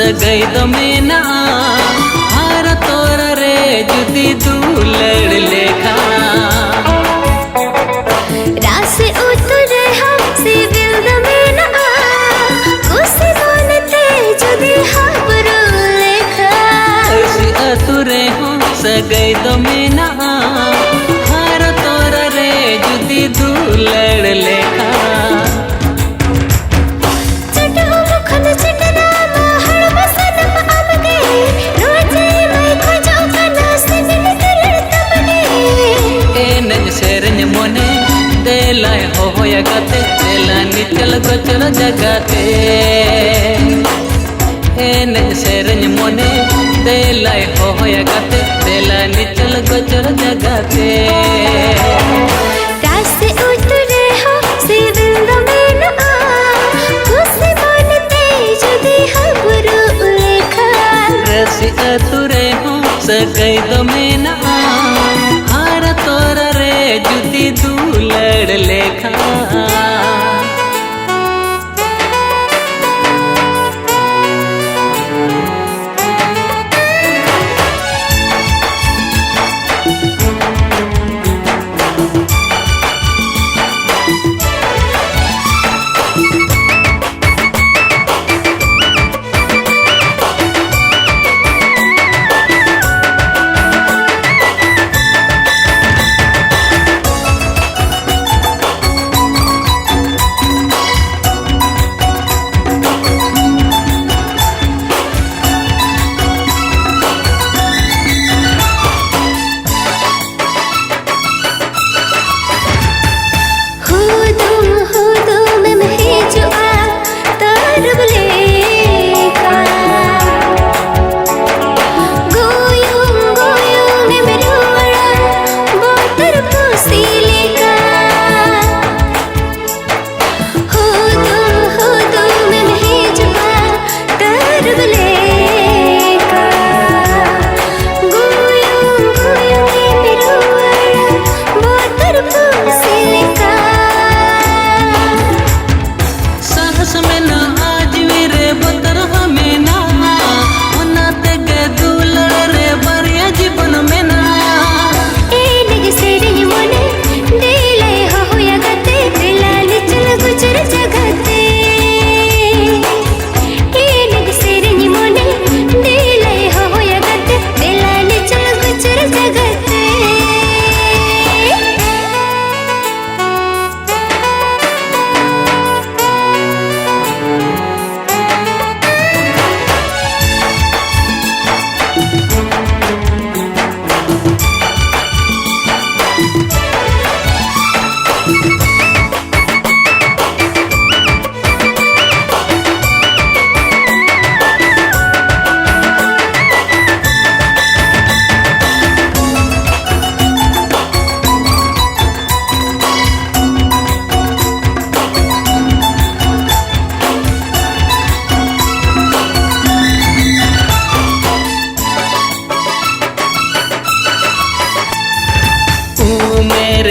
सगाई दो मेना हार तोर रे जुदी दुलड़ लेखा रास उतरे हम सिविल दो मेना कुसी बोलते जुदी हाबरू लेखा ऐसी अतुरे हो सगाई दो मेना हार तोर रे जुदी दुलड़ लेखा देलाय होया गाते देला निचल गोचर जगाते एने सेरन मोने देलाय होया गाते देला निचल गोचर जगाते रास्ते उतरे हो सिविल दो मेना कुसी बोलते जुदी हाबरू लेखा रसी अतुरे हो सगाई दो मेना हार तोर रे जुदी दुलड़ लेखा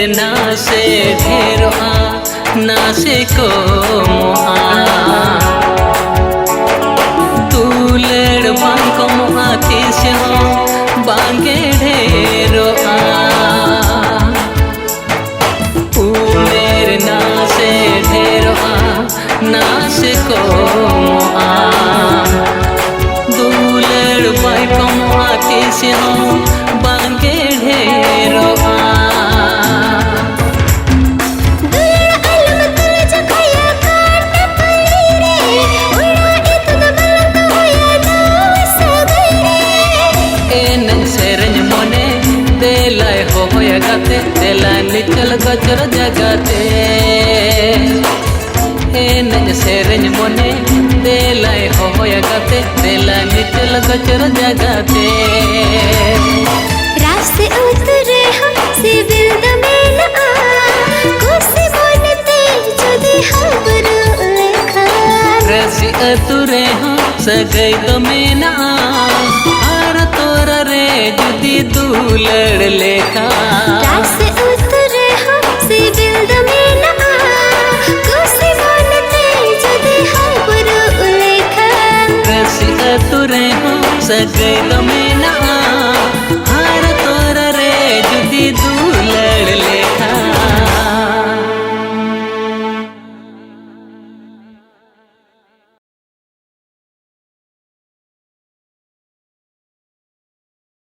नासे ढेरो नासे को मोहा तू लेड़ बांको मोहा तीसे हो बांगे ढेरो मेरे नासे ढेरो नासे को मोहा तू लेड़ बांको मोहा तीसे हो बांगे ढेरो गाते देला निचल गचर जगाते नज सेरन मोने देला होया गाते देला निचल गचर जगाते रास्ते उतरे हम सिविल दो मेना कुसी बोलते जुदी हाबरू लेखा रसी अतुरे हम सगाई दो मेना हार तोर रे जुदी दुलड़ लेखा रास्ते उतरे हम सिविल दो मेना कुसी बोलते जुदी हाबरू लेखा रसी सगाई दमे